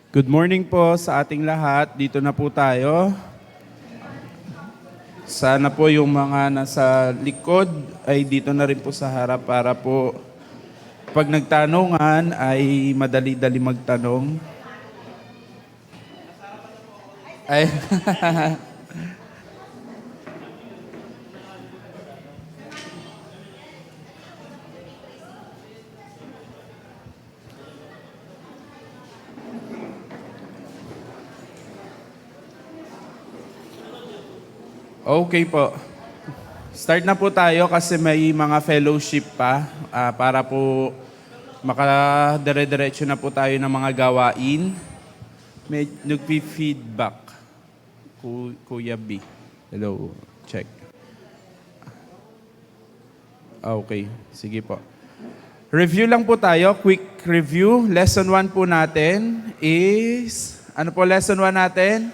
Good morning po sa ating lahat. Dito na po tayo. Sana po yung mga nasa likod ay dito na rin po sa harap para po pag nagtanungan ay madali-dali magtanong. Ay, okay po. Start na po tayo kasi may mga fellowship pa para po makadire-diretso na po tayo ng mga gawain. May nagpi-feedback. Kuya B. Hello. Check. Okay. Sige po. Review lang po tayo. Quick review. Lesson 1 po natin is... Ano po lesson 1 natin?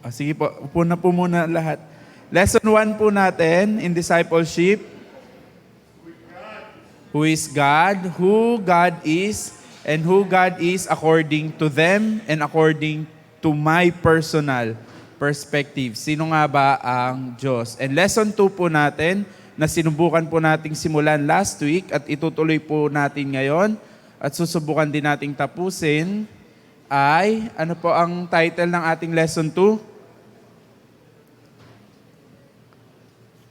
Sige po. Upo na po muna lahat. Lesson 1 po natin in discipleship. Who is God? Who God is and who God is according to them and according to my personal perspective. Sino nga ba ang Diyos? And lesson 2 po natin na sinubukan po nating simulan last week at itutuloy po natin ngayon at susubukan din nating tapusin ay, ano po ang title ng ating lesson 2?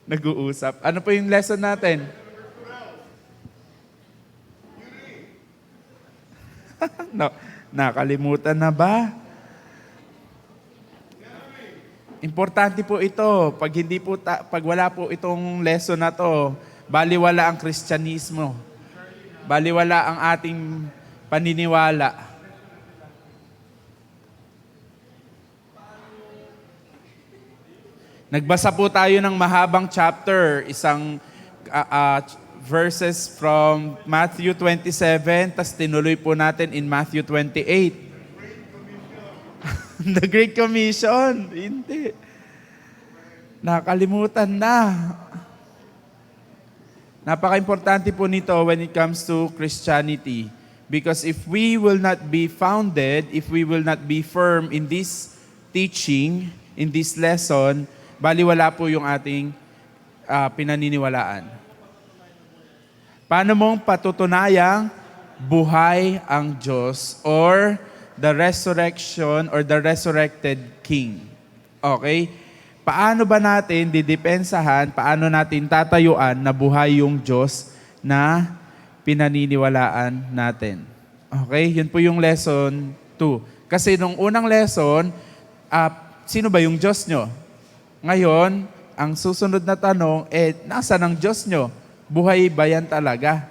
Nag-uusap. Ano po yung lesson natin? No, nakalimutan na ba? Importante po ito. Pag hindi po pag wala po itong lesson na to, baliwala ang Kristyanismo. Baliwala ang ating paniniwala. Nagbasa po tayo ng mahabang chapter, isang verses from Matthew 27, tas tinuloy po natin in Matthew 28. The Great Commission. Hindi. Nakalimutan na. Napaka-importante po nito when it comes to Christianity. Because if we will not be founded, if we will not be firm in this teaching, in this lesson, baliwala po yung ating pinaniniwalaan. Paano mong patutunayang buhay ang Diyos or the resurrection or the resurrected King? Okay? Paano ba natin didepensahan, paano natin tatayuan na buhay yung Diyos na pinaniniwalaan natin? Okay? Yun po yung lesson 2. Kasi nung unang lesson, sino ba yung Diyos nyo? Ngayon, ang susunod na tanong, nasaan ang Diyos nyo? Buhay ba yan talaga?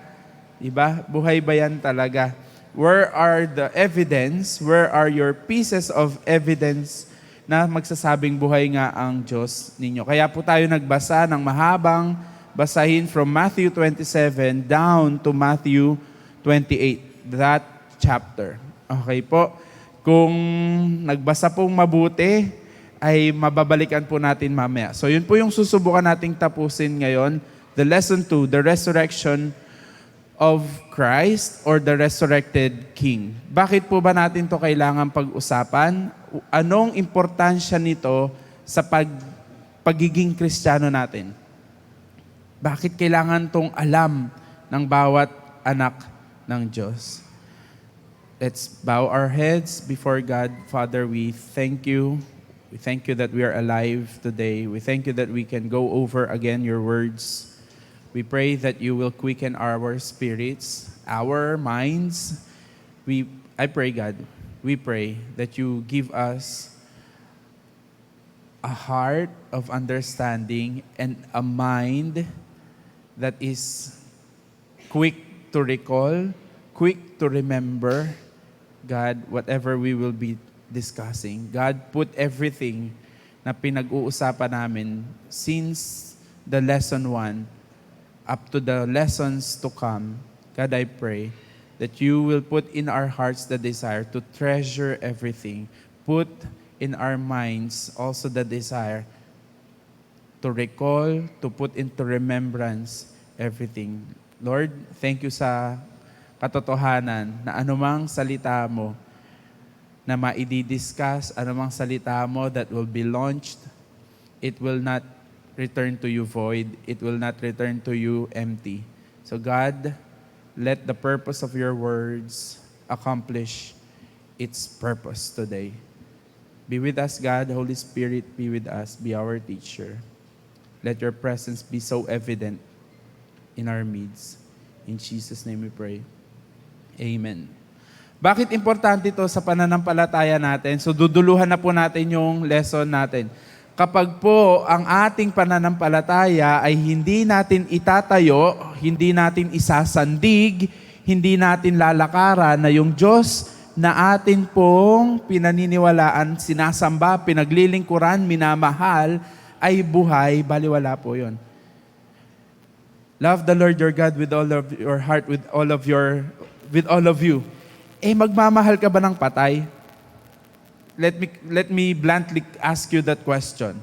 Diba? Buhay ba yan talaga? Where are the evidence? Where are your pieces of evidence na magsasabing buhay nga ang Diyos ninyo? Kaya po tayo nagbasa ng mahabang basahin from Matthew 27 down to Matthew 28. That chapter. Okay po? Kung nagbasa pong mabuti, ay mababalikan po natin mamaya. So yun po yung susubukan nating tapusin ngayon. The lesson 2, the resurrection of Christ or the resurrected King. Bakit po ba natin to kailangan pag-usapan? Anong importansya nito sa pagiging Kristiyano natin? Bakit kailangan tong alam ng bawat anak ng Diyos? Let's bow our heads before God. Father, we thank you. We thank you that we are alive today. We thank you that we can go over again your words. We pray that you will quicken our spirits, our minds. I pray, God, we pray that you give us a heart of understanding and a mind that is quick to recall, quick to remember, God, whatever we will be discussing. God, put everything na pinag-uusapan namin since the lesson 1 up to the lessons to come. God, I pray that you will put in our hearts the desire to treasure everything. Put in our minds also the desire to recall, to put into remembrance everything. Lord, thank you sa katotohanan na anumang salita mo na maidi-discuss, anumang salita mo that will be launched, it will not return to you void. It will not return to you empty. So God, let the purpose of your words accomplish its purpose today. Be with us, God. Holy Spirit, be with us. Be our teacher. Let your presence be so evident in our midst. In Jesus' name we pray. Amen. Bakit importante ito sa pananampalataya natin? So duduluhan na po natin yung lesson natin. Kapag po ang ating pananampalataya ay hindi natin itatayo, hindi natin isasandig, hindi natin lalakaran na yung Diyos na atin pong pinaniniwalaan, sinasamba, pinaglilingkuran, minamahal, ay buhay, baliwala po yun. Love the Lord your God with all of your heart, with all of you. Magmamahal ka ba ng patay? Let me bluntly ask you that question.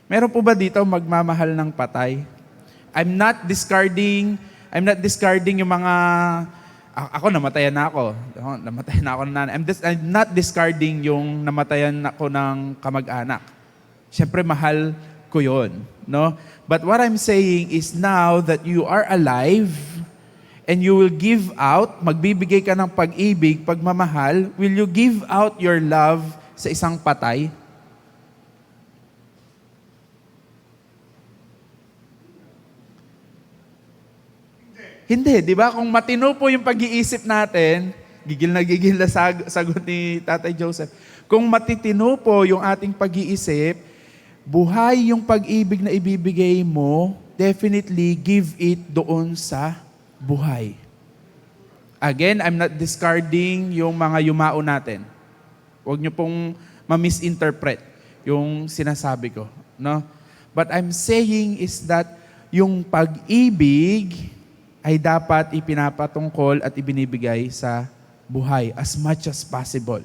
Meron po ba dito magmamahal ng patay? I'm not discarding yung mga ako namatayan na ako. Namatayan na ako ng nanay. I'm not discarding yung namatayan ako ng kamag-anak. Siyempre mahal ko 'yon, no? But what I'm saying is now that you are alive, and you will give out, magbibigay ka ng pag-ibig, pagmamahal, will you give out your love sa isang patay? Hindi, di ba? Kung matino po yung pag-iisip natin, gigil na sagot ni Tatay Joseph. Kung matitino po yung ating pag-iisip, buhay yung pag-ibig na ibibigay mo, definitely give it doon sa buhay. Again, I'm not discarding yung mga yumao natin. Huwag niyo pong ma-misinterpret yung sinasabi ko, no? But I'm saying is that yung pag-ibig ay dapat ipinapatungkol at ibinibigay sa buhay as much as possible.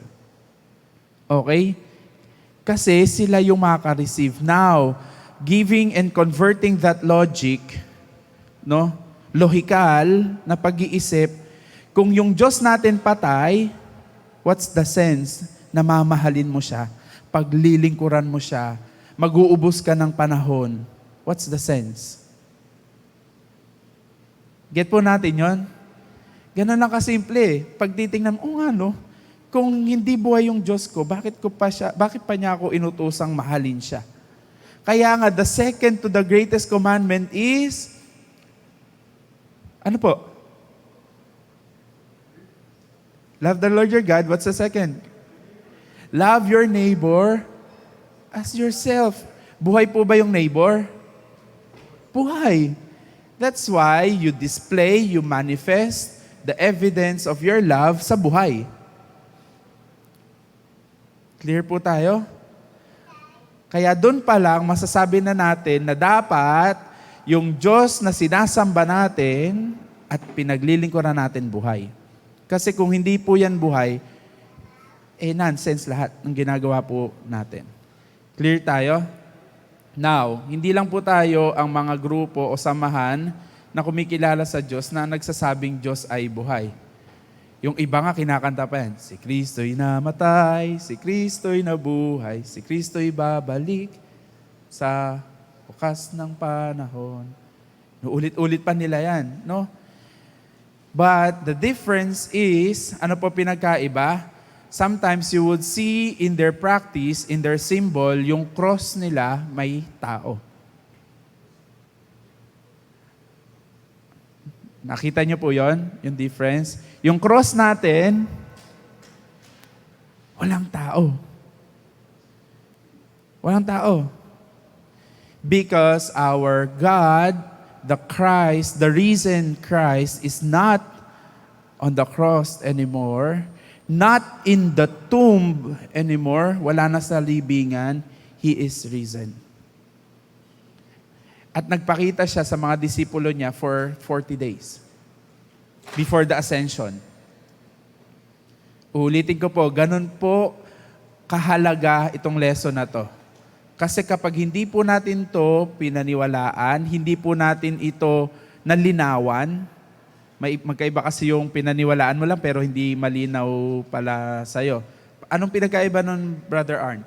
Okay? Kasi sila yung makaka-receive. Now, giving and converting that logic, no? Lohikal na pag-iisip, kung yung Diyos natin patay, what's the sense na mamahalin mo siya, paglilingkuran mo siya, mag-uubos ka ng panahon? What's the sense? Get po natin yon? Ganun lang kasimple. Pag titingnan, kung hindi buhay yung Diyos ko, bakit pa niya ako inutosang mahalin siya? Kaya nga, the second to the greatest commandment is, ano po? Love the Lord your God. What's the second? Love your neighbor as yourself. Buhay po ba yung neighbor? Buhay. That's why you display, you manifest the evidence of your love sa buhay. Clear po tayo? Kaya doon pa lang masasabi na natin na dapat yung Diyos na sinasamba natin at pinaglilingkuran natin buhay. Kasi kung hindi po yan buhay, nonsense lahat ng ginagawa po natin. Clear tayo? Now, hindi lang po tayo ang mga grupo o samahan na kumikilala sa Diyos na nagsasabing Diyos ay buhay. Yung iba nga kinakanta pa yan, si Kristo'y namatay, si Kristo'y nabuhay, si Kristo'y babalik sa bukas ng panahon. Ulit-ulit pa nila yan, no? But the difference is, ano po pinagkaiba? Sometimes you would see in their practice, in their symbol, yung cross nila may tao. Nakita niyo po yon, yung difference? Yung cross natin, walang tao. Walang tao. Because our God, the Christ, the risen Christ is not on the cross anymore, not in the tomb anymore, wala na sa libingan, He is risen. At nagpakita siya sa mga disipulo niya for 40 days before the ascension. Ulitin ko po, ganun po kahalaga itong lesson na to. Kasi kapag hindi po natin to pinaniwalaan, hindi po natin ito nalinawan, magkaiba kasi yung pinaniwalaan mo lang pero hindi malinaw pala sa'yo. Anong pinagkaiba nun, Brother Arn?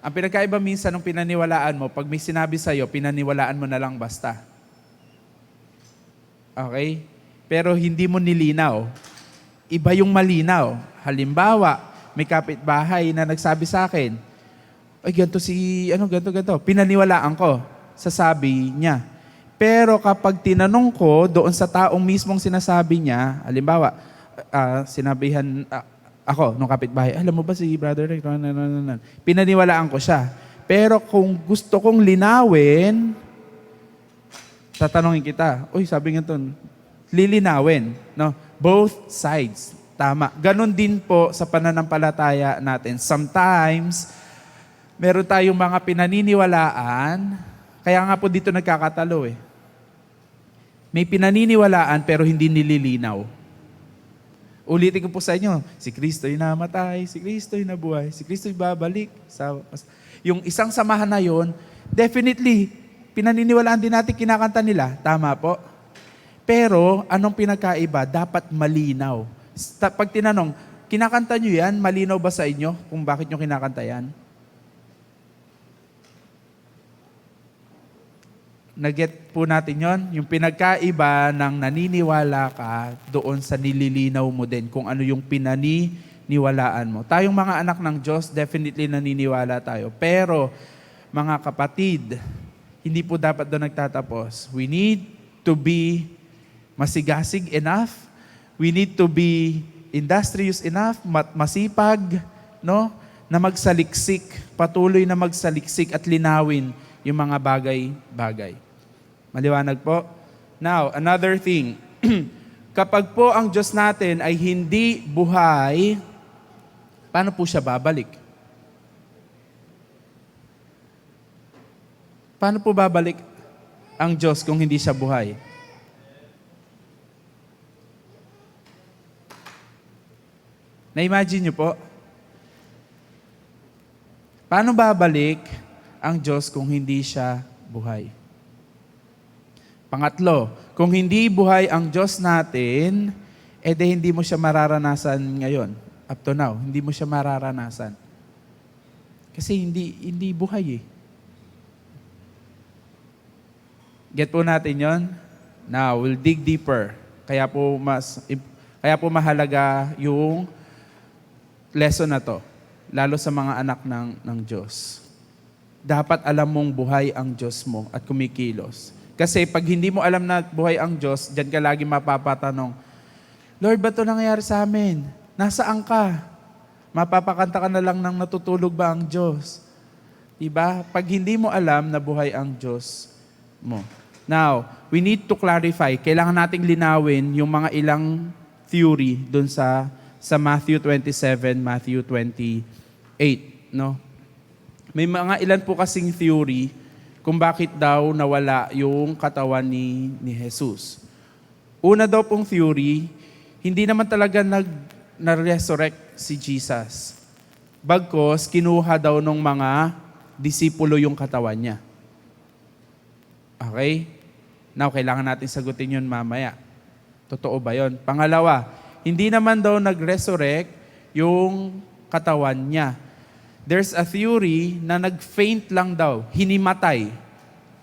Ang pinagkaiba minsan ng pinaniwalaan mo, pag may sinabi sa'yo, pinaniwalaan mo na lang basta. Okay? Pero hindi mo nilinaw. Iba yung malinaw. Halimbawa, may kapitbahay na nagsabi sa akin, ay, ganito ganito. Pinaniwalaan ko sa sabi niya. Pero kapag tinanong ko doon sa taong mismong sinasabi niya, halimbawa, sinabihan ako nung kapitbahay, alam mo ba si Brother Rick? Pinaniwalaan ko siya. Pero kung gusto kong linawin, tatanungin kita, uy, sabi nga to, lilinawin. No? Both sides. Tama. Ganon din po sa pananampalataya natin. Sometimes, meron tayong mga pinaniniwalaan, kaya nga po dito nagkakatalo eh. May pinaniniwalaan pero hindi nililinaw. Ulitin ko po sa inyo, si Kristo'y namatay, si Kristo'y nabuhay, si Kristo'y babalik. Yung isang samahan na yon, definitely, pinaniniwalaan din natin kinakanta nila. Tama po. Pero, anong pinagkaiba? Dapat malinaw. Pag tinanong, kinakanta nyo yan, malinaw ba sa inyo kung bakit nyo kinakanta yan? Naget po natin yon, yung pinagkaiba ng naniniwala ka doon sa nililinaw mo din, kung ano yung pinaniniwalaan mo. Tayong mga anak ng Diyos, definitely naniniwala tayo. Pero, mga kapatid, hindi po dapat doon nagtatapos. We need to be masigasig enough. We need to be industrious enough, masipag, no? Na magsaliksik, patuloy na magsaliksik at linawin yung mga bagay-bagay. Maliwanag po? Now, another thing. Kapag po ang Diyos natin ay hindi buhay, paano po siya babalik? Paano po babalik ang Diyos kung hindi siya buhay? Na-imagine niyo po? Paano babalik ang Diyos kung hindi siya buhay? Pangatlo, kung hindi buhay ang Diyos natin, hindi mo siya mararanasan ngayon. Up to now, hindi mo siya mararanasan. Kasi hindi buhay eh. Get po natin yon? Now, we'll dig deeper. Kaya po mahalaga yung lesson na to, lalo sa mga anak ng Diyos. Dapat alam mong buhay ang Diyos mo at kumikilos. Kasi pag hindi mo alam na buhay ang Diyos, diyan ka lagi mapapatanong, Lord, ba't ito nangyayari sa amin? Nasaan ka? Mapapakanta ka na lang ng natutulog ba ang Diyos? Diba? Pag hindi mo alam na buhay ang Diyos mo. Now, we need to clarify. Kailangan nating linawin yung mga ilang theory dun sa Matthew 27, Matthew 28. No? May mga ilan po kasing theory kung bakit daw nawala yung katawan ni Jesus. Una daw pong theory, hindi naman talaga na-resurrect si Jesus. Bagkos, kinuha daw ng mga disipulo yung katawan niya. Okay? Now, kailangan natin sagutin yun mamaya. Totoo ba yun? Pangalawa, hindi naman daw nag-resurrect yung katawan niya. There's a theory na nag-faint lang daw, hinimatay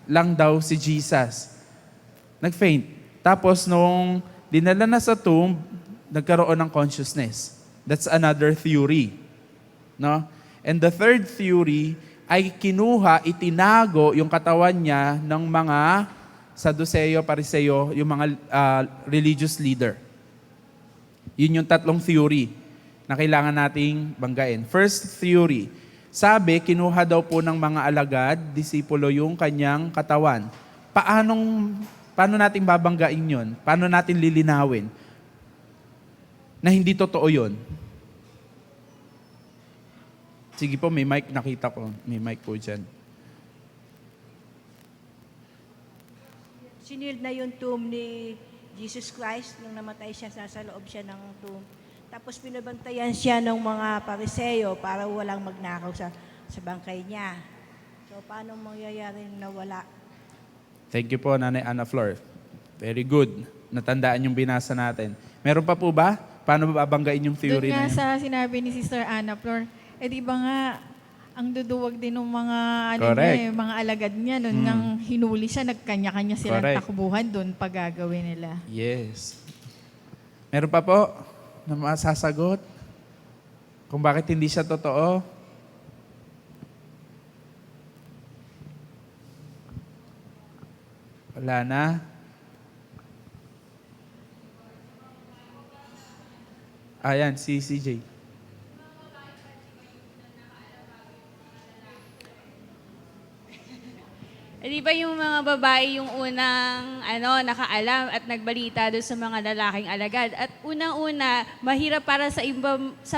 lang daw si Jesus. Nag-faint. Tapos nung dinala na sa tomb, nagkaroon ng consciousness. That's another theory. No? And the third theory ay kinuha, itinago yung katawan niya ng mga Sadduceo, Pariseo, yung mga religious leader. Yun yung tatlong theory na kailangan nating banggain. First theory, sabi, kinuha daw po ng mga alagad, disipulo yung kanyang katawan. Paano natin babanggain yun? Paano natin lilinawin na hindi totoo yun? Sige po, may mic, nakita ko. May mic po dyan. Sinild na yung tomb ni Jesus Christ nung namatay siya, sa loob siya ng tomb. Tapos pinabantayan siya ng mga Pariseo para walang magnakaw sa bangkay niya. So, paano mangyayari na wala? Thank you po, Nanay Ana Flor. Very good. natandaan yung binasa natin. Meron pa po ba? Paano ba babanggain yung theory Doon nga na yun? sa sinabi ni Sister Ana Flor, di ba nga, ang duduwag din ng mga, Correct. mga alagad niya, noon ngang hinuli siya, nagkanya-kanya silang Correct. takbuhan doon pag gagawin nila. Yes. Meron pa po na masasagot? Kung bakit hindi siya totoo? Wala na? Ayan, si CJ. Di ba yung mga babae yung unang nakaalam at nagbalita doon sa mga lalaking alagad. At unang-una, mahirap para sa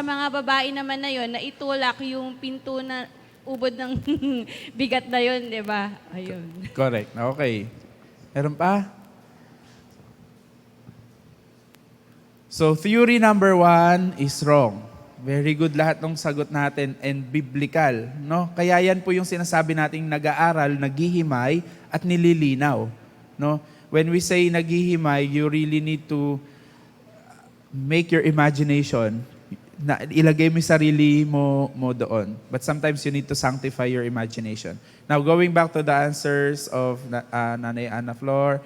mga babae naman na yon na itulak yung pinto na ubod ng bigat na yon, di ba? Ayun. Correct. Okay. Meron pa? So, theory number 1 is wrong. Very good lahat ng sagot natin and biblical, no? Kaya yan po yung sinasabi nating nag-aaral, naghihimay at nililinaw, no? When we say naghihimay, you really need to make your imagination, na ilagay mo yung sarili mo doon. But sometimes you need to sanctify your imagination. Now, going back to the answers of Nanay Ana Flor,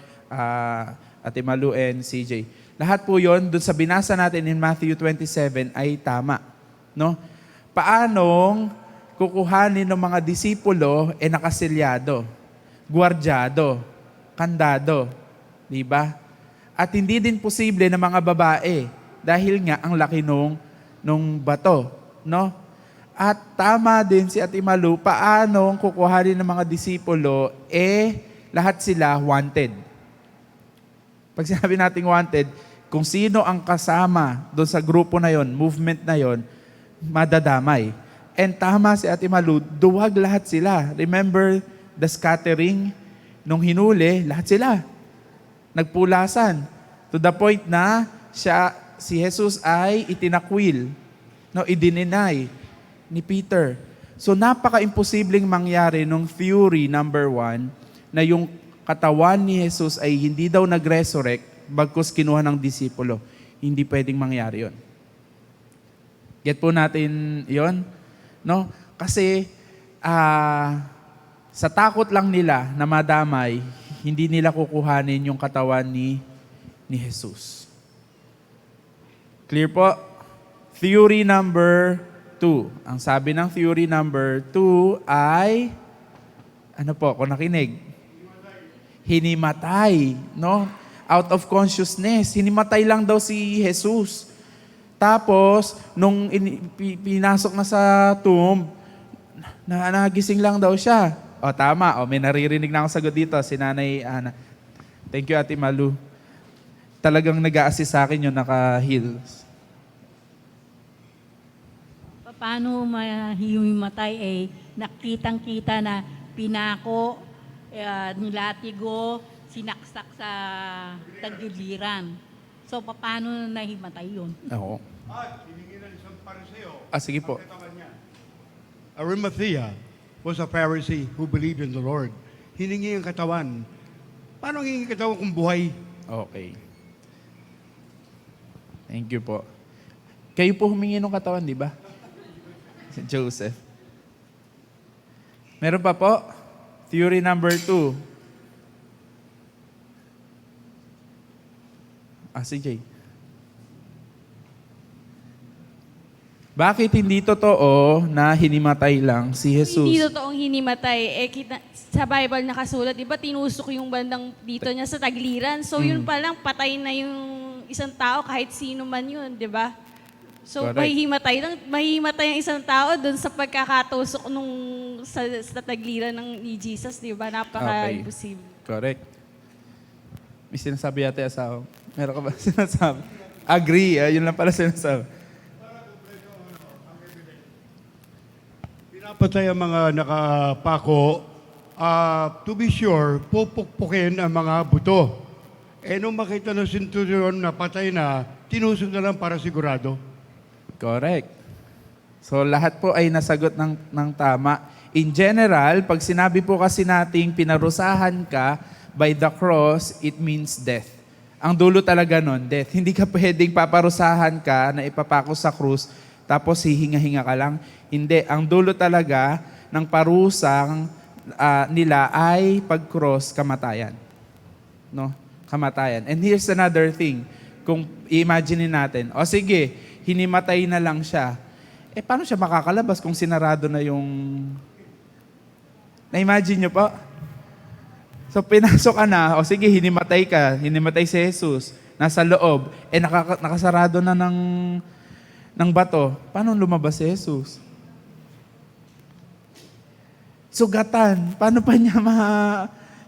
Ate Malu and CJ. Lahat po yon doon sa binasa natin in Matthew 27 ay tama. No? Paanong kukuhanin ng mga disipulo nakasilyado, gwardyado, kandado, di ba? At hindi din posible na mga babae dahil nga ang laki nung bato, no? At tama din si Ate Malu, paanong kukuhanin ng mga disipulo lahat sila wanted. Pag sinabi nating wanted, kung sino ang kasama doon sa grupo na yon, movement na yon, madadamay. And tama si Ate Malu, duwag lahat sila. Remember the scattering? Nung hinuli, lahat sila. Nagpulasan. To the point na si Jesus ay itinakwil. No, idininay ni Peter. So napaka-imposibleng mangyari nung theory number 1 na yung katawan ni Jesus ay hindi daw nag-resurrect bagkus kinuha ng disipulo. Hindi pwedeng mangyari yon. Get po natin yon? No? Kasi sa takot lang nila na madamay, hindi nila kukuhanin yung katawan ni Jesus. Clear po? Theory number 2. Ang sabi ng theory number 2 ay, ano po, kung nakinig? Hinimatay, no? Out of consciousness. Hinimatay lang daw si Jesus. Tapos, nung pinasok na sa tomb, nagising lang daw siya. O, tama. O, may naririnig na akong sagot dito. Si Nanay Ana. Thank you, Ate Malu. Talagang nag-a-assist sa akin yung naka-heels. Paano mahihimatay nakitang-kita na pinako, nilatigo, sinaksak sa tagiliran. So, paano nahimatay yun? Oo. At hiningi ng isang pariseo. Sige po. Ang katawan niya. Arimathea was a Pharisee who believed in the Lord. Hiningi ang katawan. Paano hiningi ang katawan kung buhay? Okay. Thank you po. Kayo po humingi ng katawan, di ba? Si Joseph. Meron pa po? Theory number 2. CJ. Bakit hindi totoo na hinimatay lang si Jesus? Hindi totoong hinimatay. Sa Bible nakasulat, di ba tinusok yung bandang dito niya sa tagliran. So yun pa lang, patay na yung isang tao kahit sino man yun, di ba? So Correct. mahihimatay ang isang tao doon sa pagkakatusok sa tagliran ni Jesus, di ba? Napaka-imposible. Correct. May sinasabi yata yung asawa. Meron ka ba sinasabi? Agree. Yun lang pala sinasabi. Pinapatay ang mga nakapako. To be sure, pupukpukin ang mga buto. Nung makita ng centurion na patay na, tinusok na lang para sigurado. Correct. So lahat po ay nasagot ng tama. In general, pag sinabi po kasi nating pinarusahan ka by the cross, it means death. Ang dulo talaga nun, death. Hindi ka pwedeng paparusahan ka na ipapako sa krus, tapos hihinga-hinga ka lang. Hindi. Ang dulo talaga ng parusang nila ay pag-cross, kamatayan. No? Kamatayan. And here's another thing. Kung i-imagine natin, o sige, hinimatay na lang siya. Paano siya makakalabas kung sinarado na yung... Na-imagine nyo po? So, pinasok ka na, o sige, hinimatay si Jesus, nasa loob, nakasarado na ng bato. Paano lumabas si Jesus? Sugatan. Paano pa niya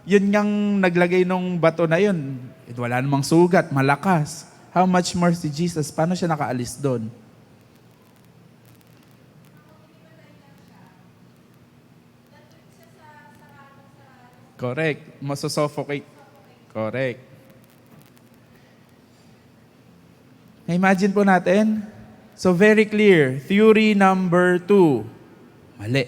yun ngang naglagay ng bato na yun? Wala namang sugat, malakas. How much more si Jesus? Paano siya nakaalis doon? Correct. Masosuffocate. Correct. Na-imagine po natin? So very clear. Theory number 2. Mali.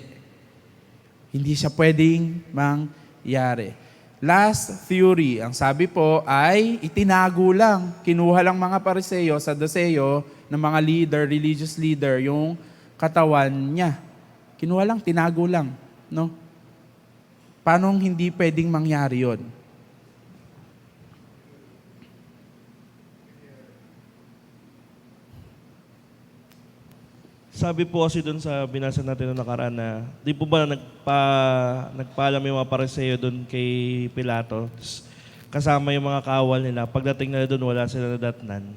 Hindi siya pwedeng mangyari. Last theory, ang sabi po ay itinago lang. Kinuha lang mga Pariseo, Saduceo, ng mga leader, religious leader, yung katawan niya. Kinuha lang, tinago lang. No? Paano hindi pwedeng mangyari yon? Sabi po kasi doon sa binasa natin noong nakaraan na, di po ba nagpaalam yung mga pariseo doon kay Pilato, kasama yung mga kawal nila, pagdating na doon wala sila nadatnan.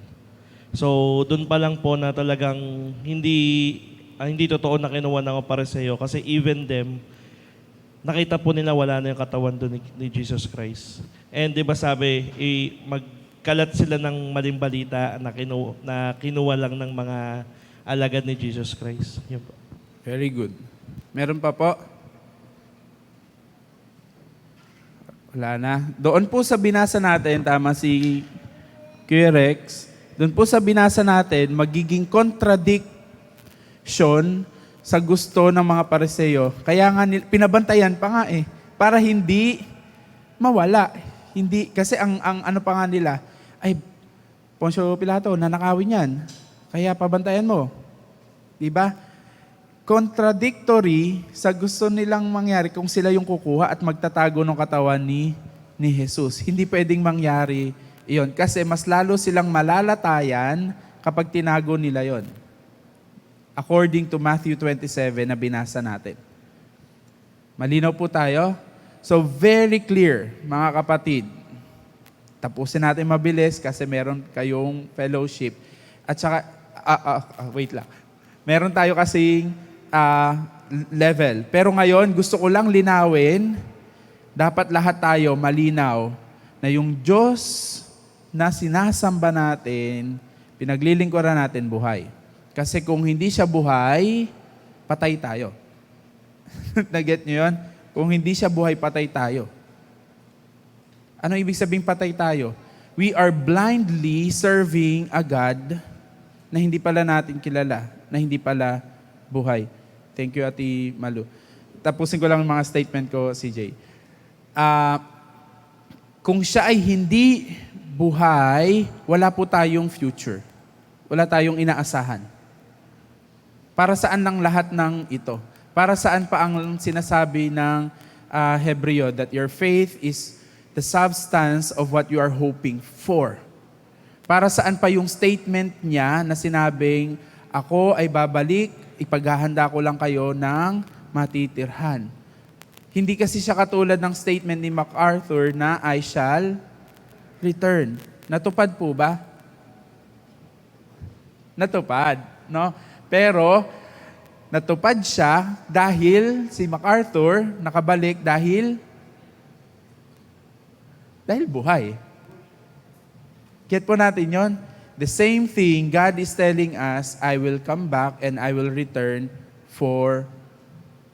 So doon pa lang po na talagang hindi totoo na kinuha ng mga pariseo kasi even them, nakita po nila wala na yung katawan doon ni Jesus Christ. And di ba sabi, magkalat sila ng maling balita na kinuha lang ng mga alagad ni Jesus Christ. Yun po. Very good. Meron pa po? Wala na. Doon po sa binasa natin, tama si Kuya Rex, doon po sa binasa natin, magiging contradiction sa gusto ng mga Pariseo. Kaya nga, pinabantayan pa nga para hindi mawala. Hindi, kasi ang ano pa nga nila, ay, Poncio Pilato, nanakawin yan. Kaya pabantayan mo. Diba? Contradictory sa gusto nilang mangyari kung sila yung kukuha at magtatago ng katawan ni Jesus. Hindi pwedeng mangyari iyon. Kasi mas lalo silang malalatayan kapag tinago nila yon. According to Matthew 27 na binasa natin. Malinaw po tayo? So very clear, mga kapatid. Tapusin natin mabilis kasi meron kayong fellowship. At saka, wait lang. Meron tayo kasing level. Pero ngayon, gusto ko lang linawin, dapat lahat tayo malinaw na yung Diyos na sinasamba natin, pinaglilingkuran natin buhay. Kasi kung hindi siya buhay, patay tayo. Naget niyo yun? Kung hindi siya buhay, patay tayo. Ano ibig sabing patay tayo? We are blindly serving a God na hindi pala natin kilala, na hindi pala buhay. Thank you, Ate Malu. Tapusin ko lang yung mga statement ko, CJ. Kung siya ay hindi buhay, wala po tayong future. Wala tayong inaasahan. Para saan lang lahat ng ito? Para saan pa ang sinasabi ng Hebreo that your faith is the substance of what you are hoping for? Para saan pa yung statement niya na sinabing, ako ay babalik, ipaghahanda ko lang kayo ng matitirhan. Hindi kasi siya katulad ng statement ni MacArthur na I shall return. Natupad po ba? Natupad, no? Pero, natupad siya dahil si MacArthur nakabalik dahil buhay. Get po natin yon. The same thing, God is telling us, I will come back and I will return for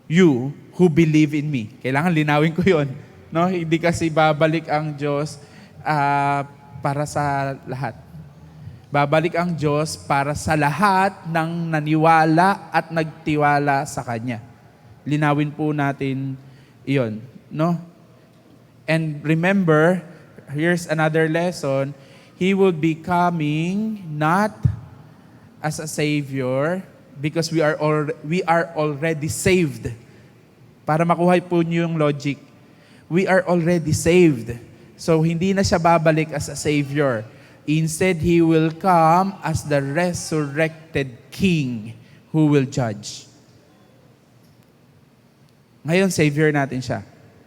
you who believe in me. Kailangan linawin ko yon. No? Hindi kasi babalik ang Diyos para sa lahat. Babalik ang Diyos para sa lahat ng naniwala at nagtiwala sa Kanya. Linawin po natin iyon. No? And remember, here's another lesson, He will be coming not as a Savior because we are already saved. Para makuha po niyo yung logic. We are already saved. So, hindi na siya babalik as a Savior. Instead, He will come as the resurrected King who will judge. Ngayon, Savior natin siya.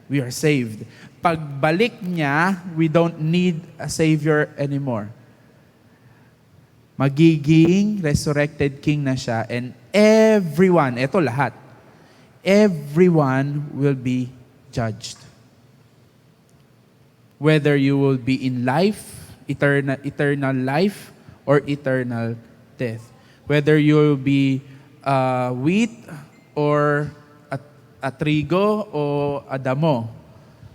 We are saved. Pagbalik niya, we don't need a Savior anymore. Magiging resurrected King na siya, and everyone, eto lahat, everyone will be judged. Whether you will be in life, eternal life, or eternal death. Whether you will be wheat or a trigo o a damo.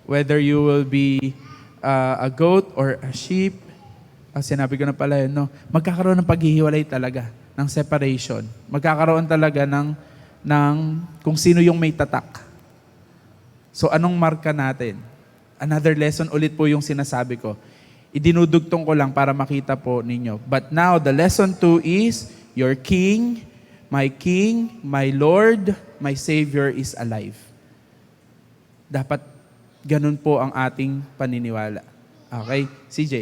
Whether you will be a goat or a sheep. Sinabi ko na pala yun, no? Magkakaroon ng paghihiwalay talaga, ng separation. Magkakaroon talaga ng kung sino yung may tatak. So anong marka natin? Another lesson ulit po yung sinasabi ko. Idinudugtong ko lang para makita po ninyo. But now, the lesson 2 is, your King, my Lord, my Savior is alive. Dapat ganun po ang ating paniniwala. Okay? CJ.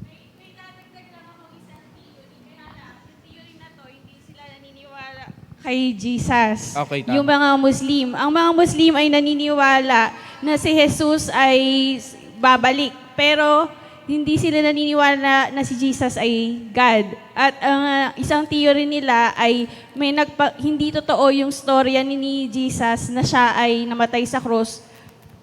May dadagdag lang ako isang theory. Kaya lang, yung theory na to, hindi sila naniniwala kay Jesus. Okay, tama. Yung mga Muslim. Ang mga Muslim ay naniniwala na si Jesus ay babalik. Pero hindi sila naniniwala na si Jesus ay God. At ang isang theory nila ay hindi totoo yung storya ni Jesus na siya ay namatay sa cross.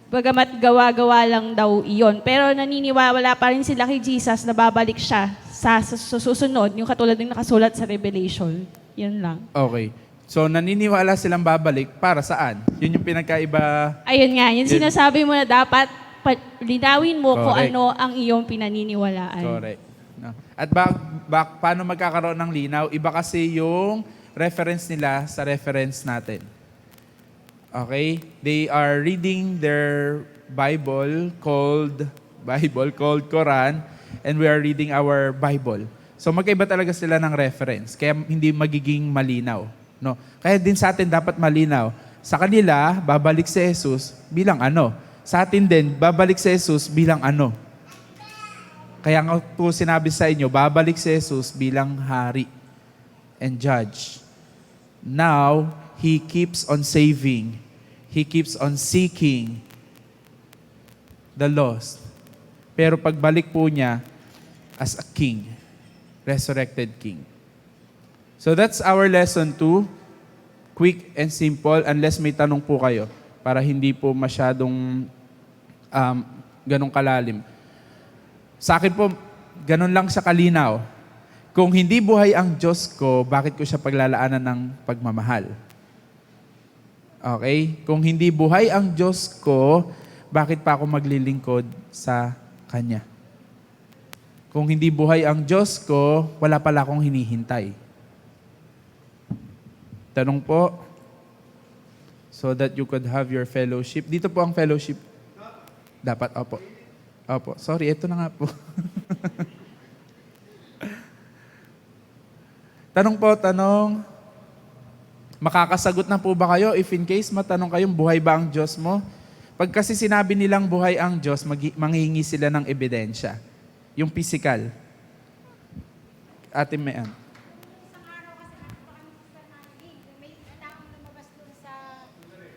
Bagamat gawa-gawa lang daw iyon. Pero naniniwala pa rin sila kay Jesus na babalik siya sa susunod, yung katulad ng nakasulat sa Revelation. Yun lang. Okay. So, naniniwala silang babalik para saan? Yun yung pinagkaiba. Ayun nga, yung sinasabi mo na dapat linawin mo kung Correct. ano ang iyong pinaniniwalaan. Correct. No. At paano magkakaroon ng linaw? Iba kasi yung reference nila sa reference natin. Okay? They are reading their Bible called Quran, and we are reading our Bible. So magkaiba talaga sila ng reference, kaya hindi magiging malinaw. No? Kaya din sa atin dapat malinaw. Sa kanila, babalik si Jesus bilang ano? Sa atin din, babalik si Jesus bilang ano? Kaya nga po sinabi sa inyo, babalik si Jesus bilang hari and judge. Now, He keeps on saving. He keeps on seeking the lost. Pero pagbalik po niya as a king, resurrected king. So that's our lesson 2. Quick and simple, unless may tanong po kayo, para hindi po masyadong ganong kalalim. Sa akin po, ganon lang siya kalinaw. Kung hindi buhay ang Diyos ko, bakit ko siya paglalaanan ng pagmamahal? Okay? Kung hindi buhay ang Diyos ko, bakit pa ako maglilingkod sa Kanya? Kung hindi buhay ang Diyos ko, wala pala akong hinihintay. Tanong po, so that you could have your fellowship. Dito po ang fellowship. Dapat, opo. Opo. Sorry, ito na nga po. Tanong. Makakasagot na po ba kayo if in case matanong kayong buhay ba ang Diyos mo? Pag kasi sinabi nilang buhay ang Diyos, manghihingi sila ng ebidensya. Yung physical. Ate Mean.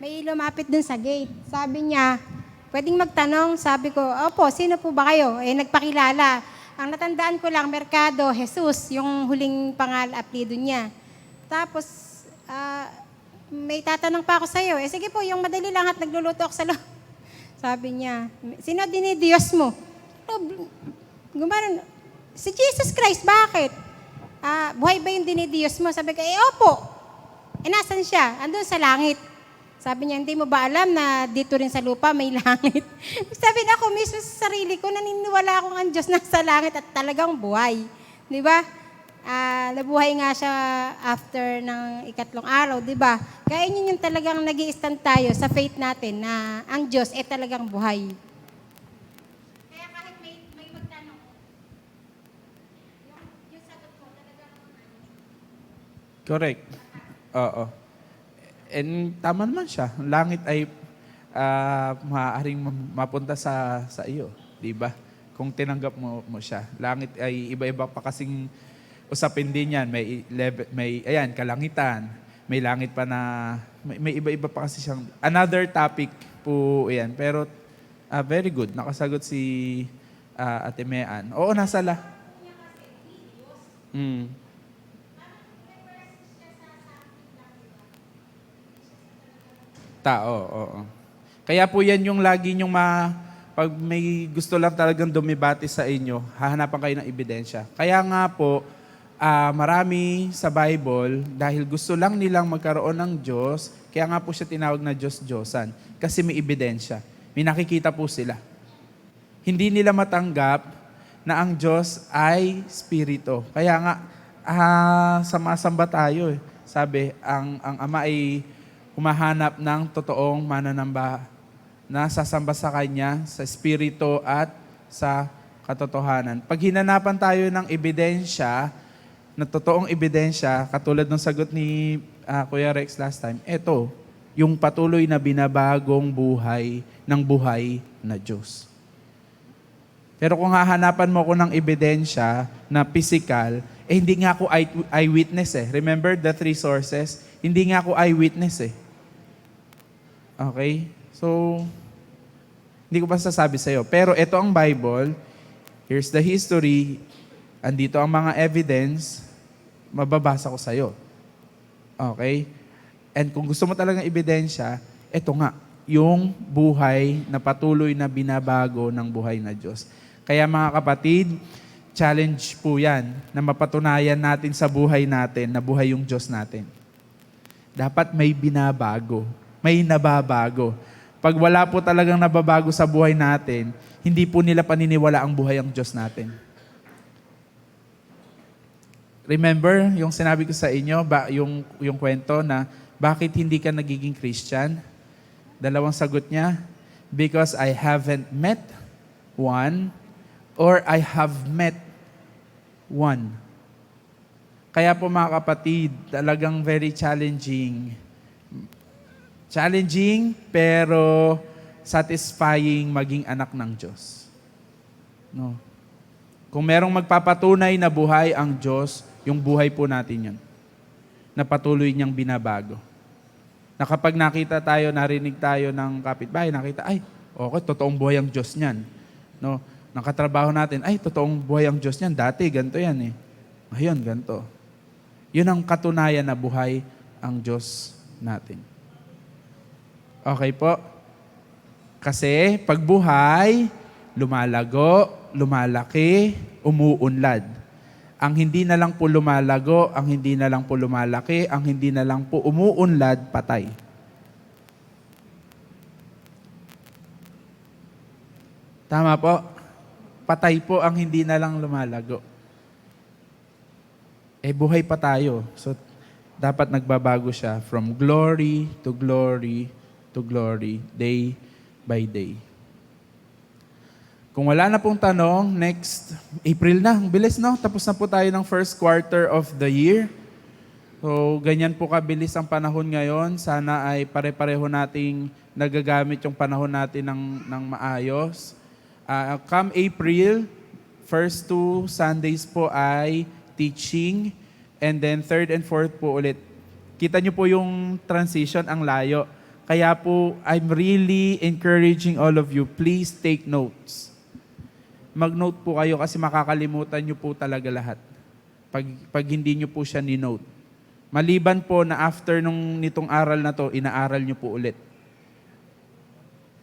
May lumapit dun sa gate. Sabi niya, pwedeng magtanong. Sabi ko, opo, sino po ba kayo? Nagpakilala. Ang natandaan ko lang, Mercado, Jesus, yung huling apelyido niya. Tapos, may tatanong pa ako sa'yo. Sige po, yung madali lang at nagluluto ako sa loob. Sabi niya, sino dinidiyos mo? Gumanon, si Jesus Christ, bakit? Buhay ba yung dinidiyos mo? Sabi ko, opo. Nasan siya? Andun sa langit. Sabi niya, hindi mo ba alam na dito rin sa lupa may langit? Sabi na ako mismo sa sarili ko, naniniwala akong ang Diyos nasa langit at talagang buhay. Di ba? Nabuhay nga siya after ng 3 araw, di ba? Kaya yun yung talagang nag-i-stand tayo sa faith natin na ang Diyos ay talagang buhay. Correct. Oo. And tama naman siya. Ang langit ay maaaring mapunta sa iyo, 'di ba? Kung tinanggap mo siya. Langit ay iba-iba pa kasing usapin din 'yan. May ayan, kalangitan. May langit pa na may iba-iba pa kasi siyang another topic po 'yan. Pero very good. Nakasagot si Ate Mean. Oo, nasa la. Tao, oo. Kaya po yan yung lagi nyong pag may gusto lang talagang dumibati sa inyo, hahanapan kayo ng ebidensya. Kaya nga po, marami sa Bible, dahil gusto lang nilang magkaroon ng Diyos, kaya nga po siya tinawag na Diyos-Diyosan. Kasi may ebidensya. May nakikita po sila. Hindi nila matanggap na ang Diyos ay Espiritu. Kaya nga, sama-samba tayo. Sabi, ang Ama ay humahanap ng totoong mananamba na sasamba sa Kanya, sa Espiritu at sa katotohanan. Pag hinanapan tayo ng ebidensya, na totoong ebidensya, katulad ng sagot ni Kuya Rex last time, eto, yung patuloy na binabagong buhay ng buhay na Diyos. Pero kung hahanapan mo ko ng ebidensya na physical, hindi nga ako eyewitness eh. Remember the 3 sources? Hindi nga ako eyewitness eh. Okay? So, hindi ko pa sasabi sa'yo. Pero ito ang Bible. Here's the history. Andito ang mga evidence. Mababasa ko sa'yo. Okay? And kung gusto mo talagang ebidensya, ito nga, yung buhay na patuloy na binabago ng buhay na Diyos. Kaya mga kapatid, challenge po yan na mapatunayan natin sa buhay natin na buhay yung Diyos natin. Dapat may binabago. May nababago. Pag wala po talagang nababago sa buhay natin, hindi po nila paniniwala ang buhay ang Diyos natin. Remember yung sinabi ko sa inyo, yung kwento na bakit hindi ka nagiging Christian? Dalawang sagot niya, because I haven't met one or I have met one. Kaya po mga kapatid, talagang very challenging. Challenging pero satisfying maging anak ng Diyos. No. Kung merong magpapatunay na buhay ang Diyos, yung buhay po natin yan. Na patuloy niyang binabago. Na kapag nakita tayo, narinig tayo ng kapitbahay, nakita, ay, okay, totoong buhay ang Diyos niyan. No? Nakatrabaho natin, ay, totoong buhay ang Diyos niyan. Dati, ganito yan eh. Ngayon, ganito. Yun ang katunayan na buhay ang Diyos natin. Okay po? Kasi pag buhay, lumalago, lumalaki, umuunlad. Ang hindi na lang po lumalago, ang hindi na lang po lumalaki, ang hindi na lang po umuunlad, patay. Tama po? Patay po ang hindi na lang lumalago. Buhay pa tayo. So, dapat nagbabago siya from glory to glory to glory, day by day. Kung wala na pong tanong, next April na. Ang bilis, no? Tapos na po tayo ng first quarter of the year. So, ganyan po kabilis ang panahon ngayon. Sana ay pare-pareho nating nagagamit yung panahon natin ng maayos. Come April, first 2 Sundays po ay teaching. And then third and fourth po ulit. Kita nyo po yung transition, ang layo. Kaya po, I'm really encouraging all of you, please take notes. Mag-note po kayo kasi makakalimutan nyo po talaga lahat. Pag hindi nyo po siya ni-note. Maliban po na after nitong aral na to, inaaral nyo po ulit.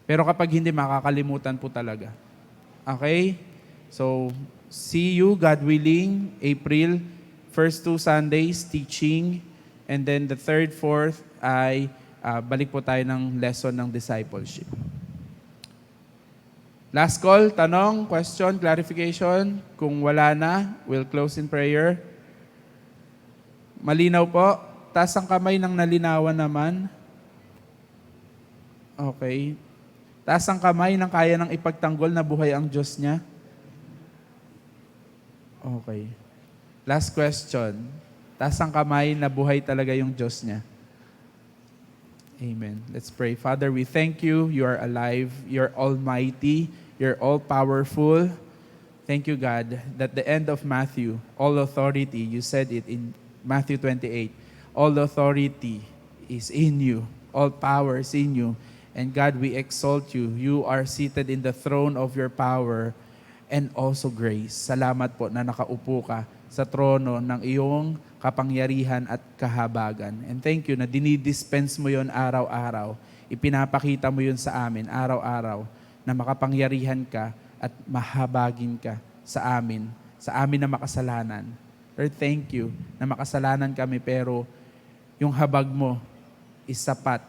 Pero kapag hindi, makakalimutan po talaga. Okay? So, see you, God willing, April, first 2 Sundays, teaching, and then the third, fourth ay balik po tayo ng lesson ng discipleship. Last call, tanong, question, clarification. Kung wala na, we'll close in prayer. Malinaw po. Taas ang kamay ng nalinawan naman. Okay. Taas ang kamay ng kaya ng ipagtanggol na buhay ang Diyos niya. Okay. Last question. taas ang kamay na buhay talaga yung Diyos niya. Amen. Let's pray. Father, we thank you. You are alive. You're almighty. You're all-powerful. Thank you, God, that the end of Matthew, all authority, you said it in Matthew 28, all authority is in you. All power is in you. And God, we exalt you. You are seated in the throne of your power and also grace. Salamat po na nakaupo ka sa trono ng iyong kapangyarihan at kahabagan. And thank you na dinidispense mo yon araw-araw. Ipinapakita mo yon sa amin araw-araw na makapangyarihan ka at mahabagin ka sa amin na makasalanan. Lord, thank you na makasalanan kami pero yung habag mo is sapat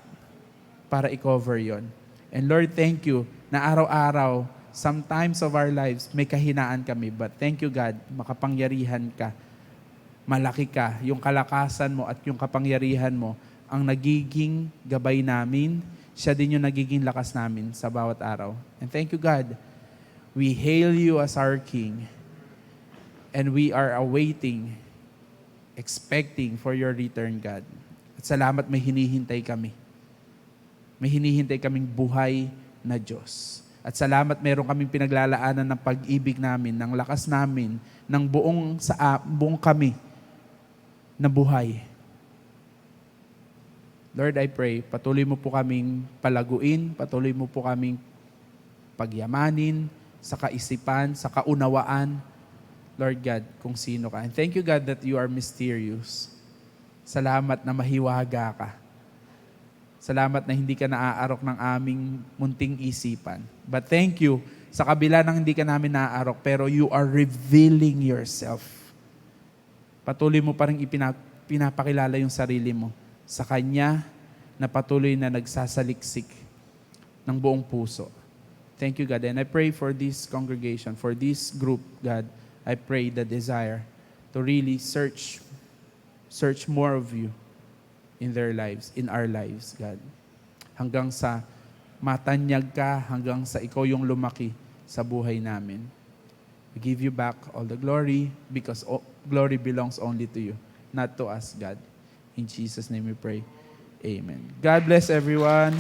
para i-cover yon. And Lord, thank you na araw-araw, sometimes of our lives, may kahinaan kami. But thank you, God, makapangyarihan ka. Malaki ka. Yung kalakasan mo at yung kapangyarihan mo ang nagiging gabay namin. Siya din yung nagiging lakas namin sa bawat araw. And thank you, God. We hail you as our King. And we are awaiting, expecting for your return, God. At salamat may hinihintay kami. May hinihintay kaming buhay na Diyos. At salamat meron kaming pinaglalaanan ng pag-ibig namin, ng lakas namin, ng buong kami na buhay. Lord, I pray, patuloy mo po kaming palaguin, patuloy mo po kaming pagyamanin sa kaisipan, sa kaunawaan, Lord God, kung sino ka. And thank you, God, that you are mysterious. Salamat na mahiwaga ka. Salamat na hindi ka naaarok ng aming munting isipan. But thank you, sa kabila ng hindi ka namin naaarok, pero you are revealing yourself. Patuloy mo pa rin pinapakilala yung sarili mo sa Kanya na patuloy na nagsasaliksik ng buong puso. Thank you, God. And I pray for this congregation, for this group, God. I pray the desire to really search more of you in their lives, in our lives, God. Hanggang sa matanyag ka, hanggang sa ikaw yung lumaki sa buhay namin. We give you back all the glory because glory belongs only to you, not to us, God. In Jesus' name we pray. Amen. God bless everyone.